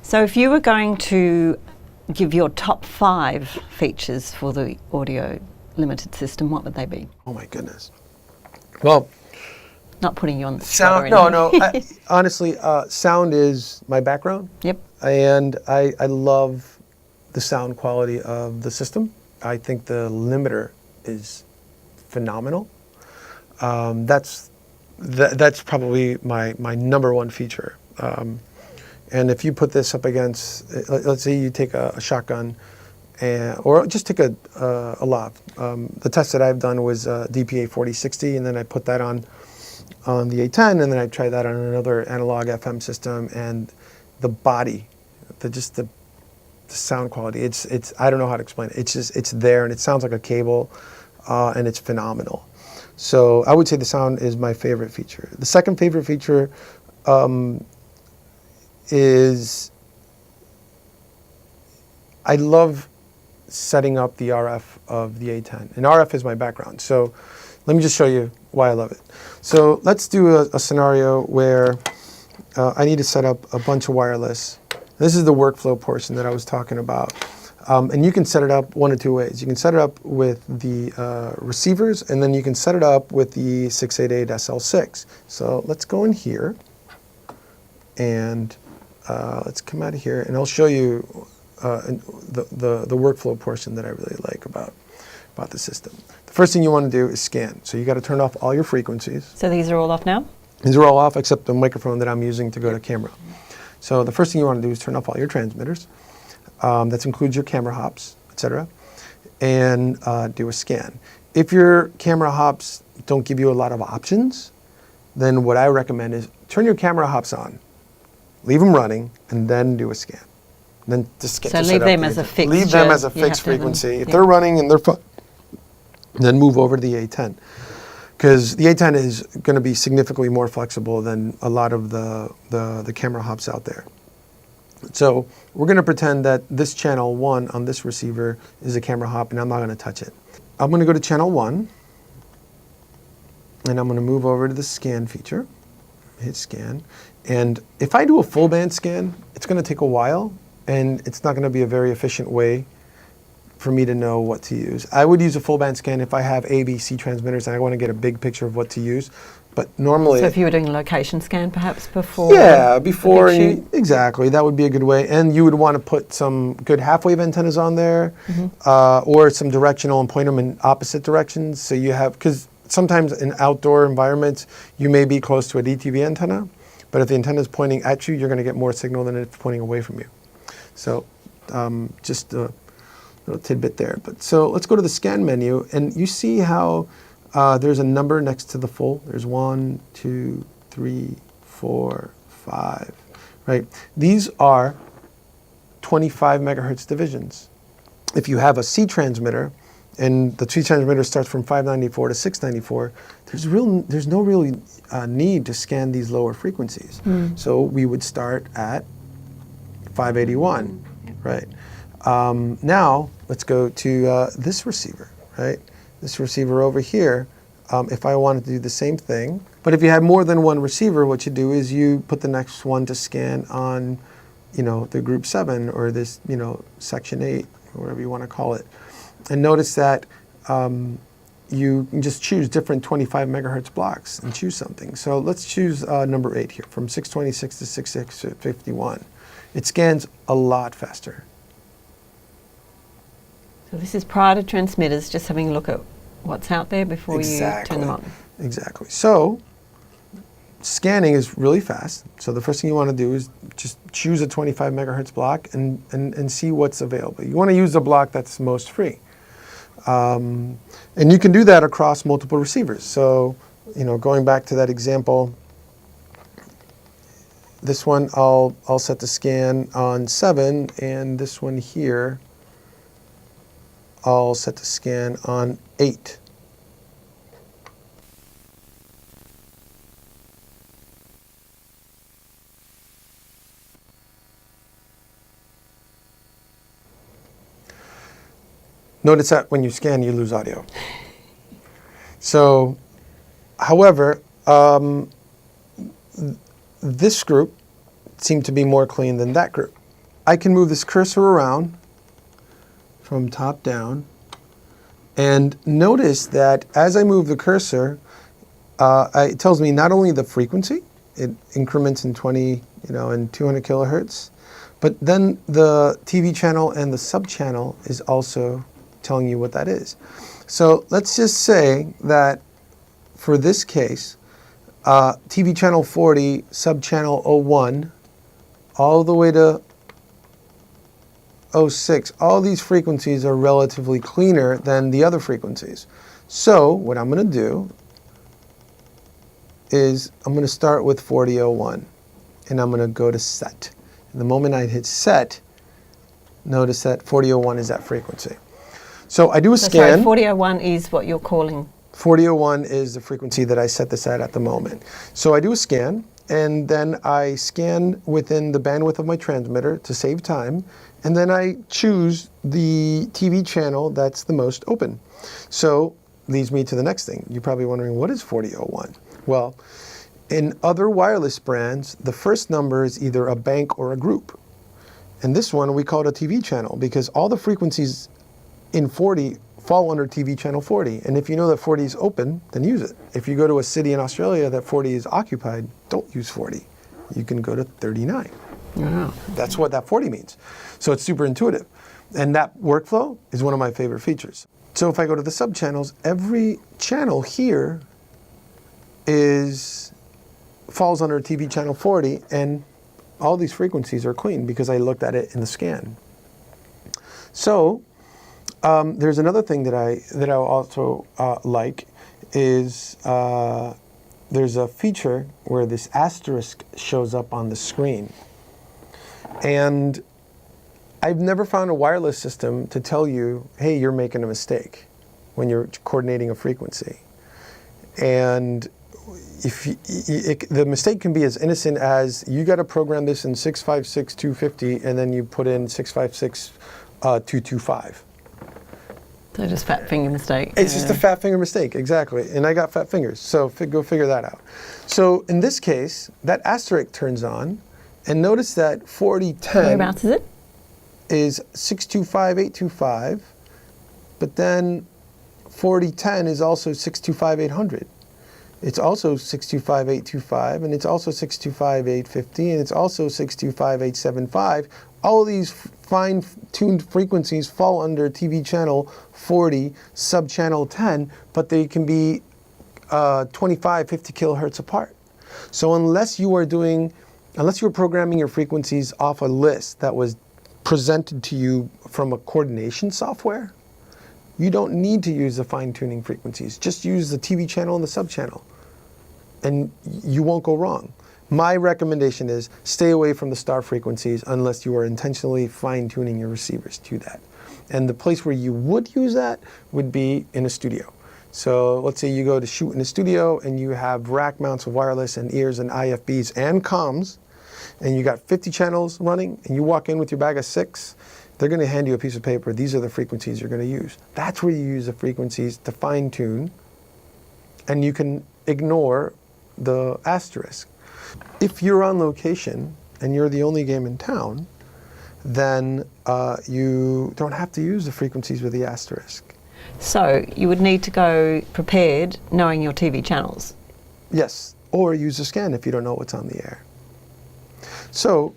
So if you were going to give your top 5 features for the audio limited system, what would they be? Oh my goodness. Well, not putting you on the spot. Sound, no. Honestly, sound is my background. Yep. And I love the sound quality of the system. I think the limiter is phenomenal. That's probably my number one feature. And if you put this up against, let's say you take a shotgun, or just take a lav. The test that I've done was DPA 4060, and then I put that on the A10, and then I tried that on another analog FM system, and the body, the sound quality, it's I don't know how to explain it. It's there, and it sounds like a cable, and it's phenomenal. So I would say the sound is my favorite feature. The second favorite feature is I love setting up the RF of the A10. And RF is my background. So let me just show you why I love it. So let's do a scenario where I need to set up a bunch of wireless. This is the workflow portion that I was talking about. And you can set it up one of two ways. You can set it up with the receivers, and then you can set it up with the 688 SL6. So let's go in here, and let's come out of here, and I'll show you the workflow portion that I really like about the system. The first thing you want to do is scan. So you got to turn off all your frequencies. So these are all off now? These are all off except the microphone that I'm using to go to camera. So the first thing you want to do is turn off all your transmitters. That includes your camera hops, etc., and do a scan. If your camera hops don't give you a lot of options, then what I recommend is turn your camera hops on, leave them running, and then do a scan. Then just so leave them as a fixed. Leave them as a fixed frequency. If they're running and they're fine, then move over to the A10. Because the A10 is going to be significantly more flexible than a lot of the camera hops out there. So we're going to pretend that this channel 1 on this receiver is a camera hop, and I'm not going to touch it. I'm going to go to channel 1, and I'm going to move over to the scan feature, hit scan. And if I do a full band scan, it's going to take a while, and it's not going to be a very efficient way for me to know what to use. I would use a full band scan if I have A, B, C transmitters and I want to get a big picture of what to use. But normally... So if you were doing a location scan perhaps before? Yeah, before. Exactly, that would be a good way. And you would want to put some good half-wave antennas on there, or some directional and point them in opposite directions. So you have, because sometimes in outdoor environments, you may be close to a DTV antenna, but if the antenna is pointing at you, you're going to get more signal than if it's pointing away from you. So just a little tidbit there. But so let's go to the scan menu, and you see how there's a number next to the full. There's 1, 2, 3, 4, 5, right? These are 25 megahertz divisions. If you have a C transmitter, and the C transmitter starts from 594 to 694, there's no real need to scan these lower frequencies. So we would start at 581, right? Now let's go to this receiver, right? This receiver over here, if I wanted to do the same thing, but if you had more than one receiver, what you do is you put the next one to scan on, the group 7 or this, section 8, or whatever you want to call it. And notice that you can just choose different 25 megahertz blocks and choose something. So let's choose number 8 here, from 626 to 6651. It scans a lot faster. So this is prior to transmitters, just having a look at what's out there before you turn them on. Exactly. So scanning is really fast. So the first thing you want to do is just choose a 25 megahertz block and see what's available. You want to use the block that's most free. And you can do that across multiple receivers. So, going back to that example, this one I'll set the scan on 7, and this one here I'll set the scan on 8. Notice that when you scan, you lose audio. So, however, this group seemed to be more clean than that group. I can move this cursor around from top down. And notice that as I move the cursor, it tells me not only the frequency, it increments in 20, and 200 kilohertz, but then the TV channel and the sub-channel is also telling you what that is. So let's just say that for this case, TV channel 40, sub-channel 01, all the way to 06, all these frequencies are relatively cleaner than the other frequencies. So what I'm going to do is I'm going to start with 4001, and I'm going to go to set. And the moment I hit set, notice that 4001 is that frequency. So I do a scan. Sorry, 4001 is what you're calling. 4001 is the frequency that I set this at the moment. So I do a scan, and then I scan within the bandwidth of my transmitter to save time, and then I choose the TV channel that's the most open. So leads me to the next thing. You're probably wondering, what is 4001? Well, in other wireless brands, the first number is either a bank or a group. And this one we call it a TV channel because all the frequencies in 40 fall under TV channel 40. And if you know that 40 is open, then use it. If you go to a city in Australia that 40 is occupied, don't use 40. You can go to 39. Wow. That's what that 40 means. So it's super intuitive. And that workflow is one of my favorite features. So if I go to the sub-channels, every channel here falls under TV channel 40, and all these frequencies are clean because I looked at it in the scan. So there's another thing that I also like is there's a feature where this asterisk shows up on the screen. And I've never found a wireless system to tell you, hey, you're making a mistake when you're coordinating a frequency. And the mistake can be as innocent as you got to program this in 656.250 and then you put in 656.225. So just fat finger mistake. It's just a fat finger mistake, exactly. And I got fat fingers, so go figure that out. So in this case, that asterisk turns on, and notice that 4010 Whereabouts is it? is 625.825, but then 4010 is also 625.800. It's also 625.825, and it's also 625.850, and it's also 625.875. All of these fine-tuned frequencies fall under TV channel 40, sub-channel 10, but they can be 25, 50 kilohertz apart. So unless you are programming your frequencies off a list that was presented to you from a coordination software, you don't need to use the fine-tuning frequencies. Just use the TV channel and the sub-channel, and you won't go wrong. My recommendation is stay away from the star frequencies unless you are intentionally fine-tuning your receivers to that. And the place where you would use that would be in a studio. So let's say you go to shoot in a studio and you have rack mounts of wireless and ears and IFBs and comms, and you got 50 channels running, and you walk in with your bag of 6, they're going to hand you a piece of paper. These are the frequencies you're going to use. That's where you use the frequencies to fine-tune, and you can ignore the asterisk. If you're on location and you're the only game in town, then you don't have to use the frequencies with the asterisk. So you would need to go prepared knowing your TV channels. Yes, or use a scan if you don't know what's on the air. So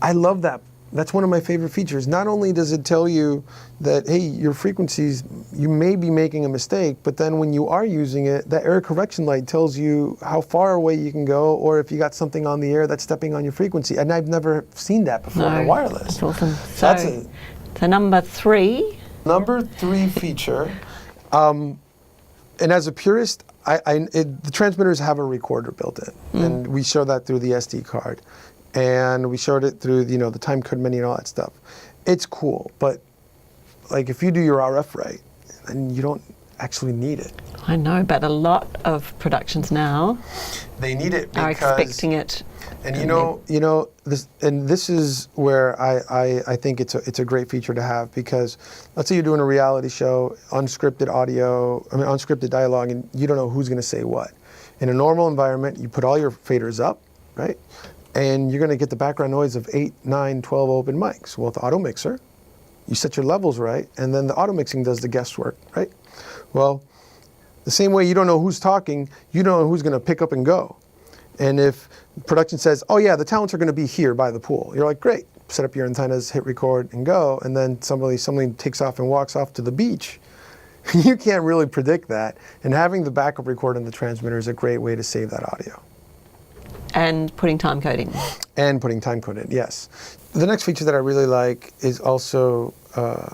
I love that. That's one of my favorite features. Not only does it tell you that, hey, your frequencies, you may be making a mistake, but then when you are using it, that error correction light tells you how far away you can go, or if you got something on the air that's stepping on your frequency. And I've never seen that before in wireless. That's awesome. So number 3. Number 3 feature, and as a purist, the transmitters have a recorder built in, and we show that through the SD card. And we showed it through, the time code menu and all that stuff. It's cool, but like if you do your RF right, then you don't actually need it. I know, but a lot of productions now they need it because are expecting it. And this is where I think it's a great feature to have, because let's say you're doing a reality show, unscripted dialogue, and you don't know who's going to say what. In a normal environment, you put all your faders up, right? and you're going to get the background noise of 8, 9, 12 open mics. Well, with the auto mixer, you set your levels right, and then the auto mixing does the guesswork, right? Well, the same way you don't know who's talking, you don't know who's going to pick up and go. And if production says, oh yeah, the talents are going to be here by the pool, you're like, great, set up your antennas, hit record and go, and then somebody takes off and walks off to the beach. You can't really predict that. And having the backup record in the transmitter is a great way to save that audio. And putting time code in. And putting time code in, yes. The next feature that I really like is also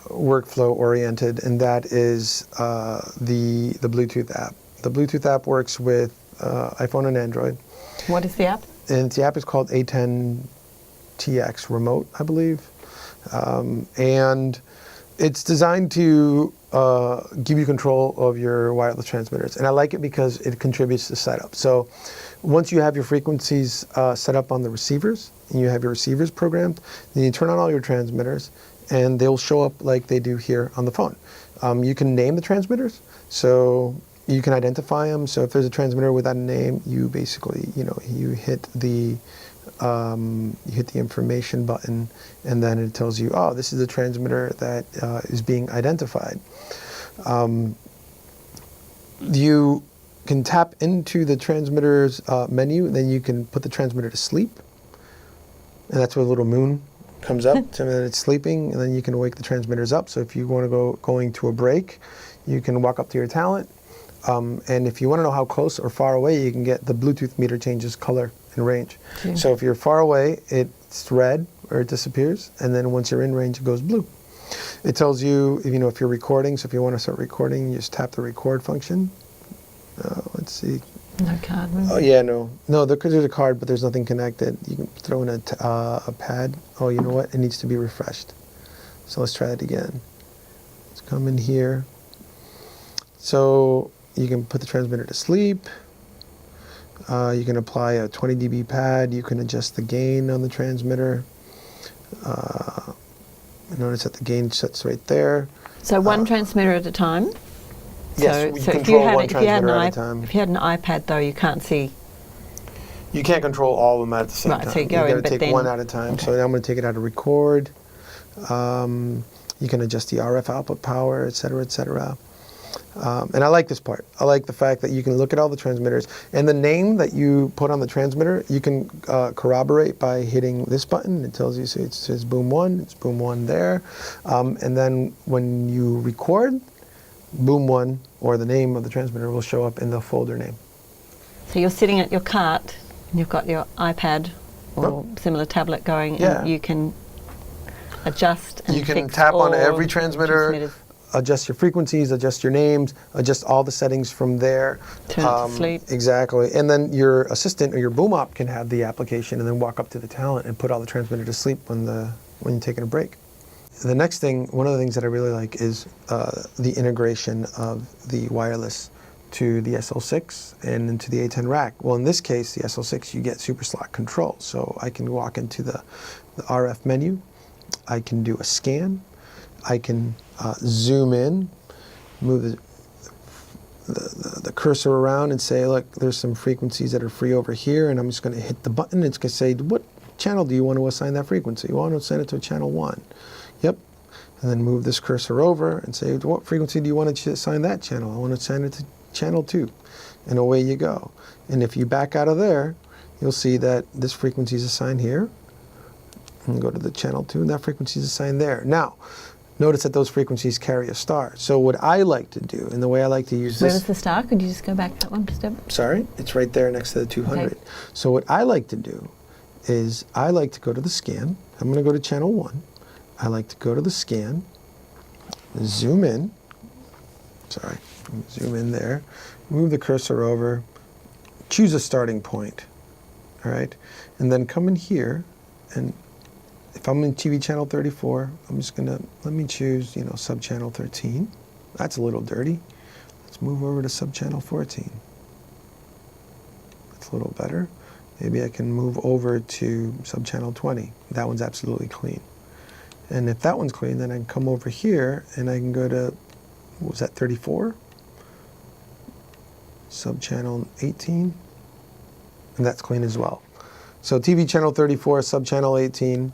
workflow oriented, and that is the Bluetooth app. The Bluetooth app works with iPhone and Android. What is the app? And the app is called A10TX Remote, I believe. And it's designed to give you control of your wireless transmitters. And I like it because it contributes to setup. So once you have your frequencies set up on the receivers, and you have your receivers programmed, then you turn on all your transmitters, and they'll show up like they do here on the phone. You can name the transmitters, so you can identify them. So if there's a transmitter without a name, you basically, you hit the information button, and then it tells you, oh, this is the transmitter that is being identified. You can tap into the transmitter's menu, then you can put the transmitter to sleep, and that's where a little moon comes up, so then it's sleeping, and then you can wake the transmitters up. So if you want to going to a break, you can walk up to your talent, and if you want to know how close or far away, you can get the Bluetooth meter changes color and range. Yeah. So if you're far away, it's red or it disappears, and then once you're in range, it goes blue. It tells you, if you're recording, so if you want to start recording, you just tap the record function. Let's see. No card. Really? Oh yeah, no, because there's a card, but there's nothing connected. You can throw in a pad. Oh, you know what? It needs to be refreshed. So let's try that again. Let's come in here. So you can put the transmitter to sleep. You can apply a 20 dB pad. You can adjust the gain on the transmitter. Notice that the gain sets right there. So one transmitter at a time? Yes, so control one transmitter at a time. If you had an iPad, though, you can't see. You can't control all of them at the same time. So you go in, got to take one at a time. Okay. So I'm going to take it out of record. You can adjust the RF output power, et cetera, et cetera. And I like this part. I like the fact that you can look at all the transmitters. And the name that you put on the transmitter, you can corroborate by hitting this button. It tells you, so it says boom 1, it's boom 1 there. And then when you record, boom 1, or the name of the transmitter, will show up in the folder name. So you're sitting at your cart, and you've got your iPad or similar tablet going, and you can adjust and you can fix tap on all every transmitter, adjust your frequencies, adjust your names, adjust all the settings from there. Turn it to sleep. Exactly. And then your assistant or your boom op can have the application and then walk up to the talent and put all the transmitter to sleep when you're taking a break. The next thing, one of the things that I really like is the integration of the wireless to the SL6 and into the A10 rack. Well, in this case, the SL6, you get super slot control. So I can walk into the RF menu. I can do a scan. I can zoom in, move the cursor around and say, look, there's some frequencies that are free over here, and I'm just going to hit the button. It's going to say, what channel do you want to assign that frequency? You want to assign it to channel 1. Yep. And then move this cursor over and say, what frequency do you want to assign that channel? I want to assign it to channel 2. And away you go. And if you back out of there, you'll see that this frequency is assigned here. And go to the channel 2, and that frequency is assigned there. Now, notice that those frequencies carry a star. So what I like to do, and the way I like to use this... Where was the star? Could you just go back that one step? Sorry? It's right there next to the 200. Okay. So what I like to do is I like to go to the scan. I'm going to go to channel 1. I like to go to the scan, zoom in. Sorry. Zoom in there. Move the cursor over. Choose a starting point. All right? And then come in here, and if I'm in TV channel 34, I'm just going to, let me choose, sub-channel 13. That's a little dirty. Let's move over to sub-channel 14. That's a little better. Maybe I can move over to sub-channel 20. That one's absolutely clean. And if that one's clean, then I can come over here and I can go to, what was that, 34? Sub-channel 18. And that's clean as well. So TV channel 34, sub-channel 18,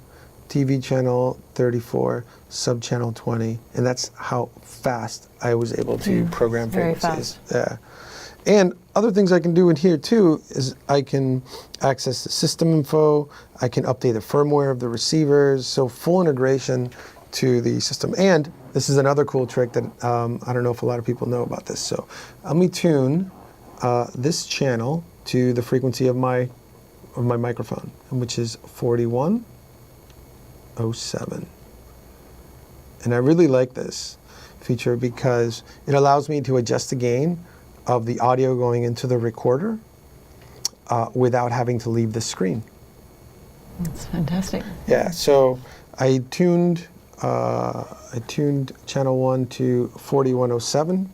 TV channel 34, sub-channel 20, and that's how fast I was able to program very frequencies. fast. Yeah. And other things I can do in here too is I can access the system info, I can update the firmware of the receivers, so full integration to the system. And this is another cool trick that I don't know if a lot of people know about this. So let me tune this channel to the frequency of my microphone, which is 4107. And I really like this feature because it allows me to adjust the gain of the audio going into the recorder without having to leave the screen. That's fantastic. Yeah, so I tuned channel 1 to 4107,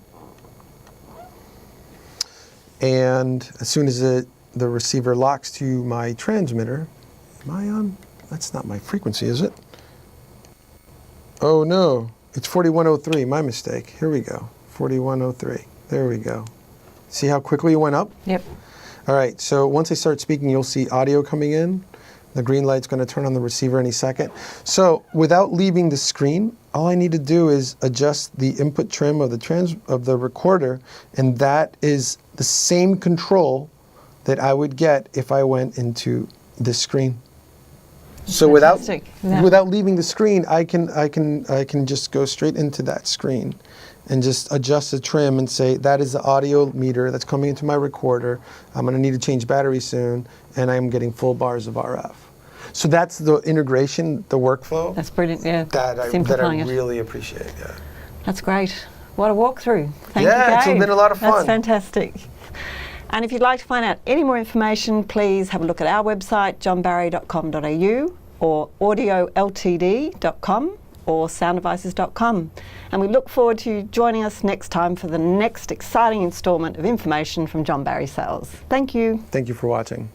and as soon as the receiver locks to my transmitter, am I on? That's not my frequency, is it? Oh no, it's 4103, my mistake. Here we go, 4103, there we go. See how quickly it went up? Yep. All right, so once I start speaking, you'll see audio coming in. The green light's going to turn on the receiver any second. So without leaving the screen, all I need to do is adjust the input trim of the recorder, and that is the same control that I would get if I went into this screen. So without leaving the screen, I can just go straight into that screen and just adjust the trim and say, that is the audio meter that's coming into my recorder. I'm going to need to change battery soon, and I'm getting full bars of RF. So that's the integration, the workflow. That's brilliant, yeah. That I really appreciate, yeah. That's great. What a walkthrough. Thank you, Yeah, Gabe. it's been a lot of fun. That's fantastic. And if you'd like to find out any more information, please have a look at our website, johnbarry.com.au or audioltd.com or sounddevices.com. And we look forward to you joining us next time for the next exciting instalment of information from John Barry Sales. Thank you. Thank you for watching.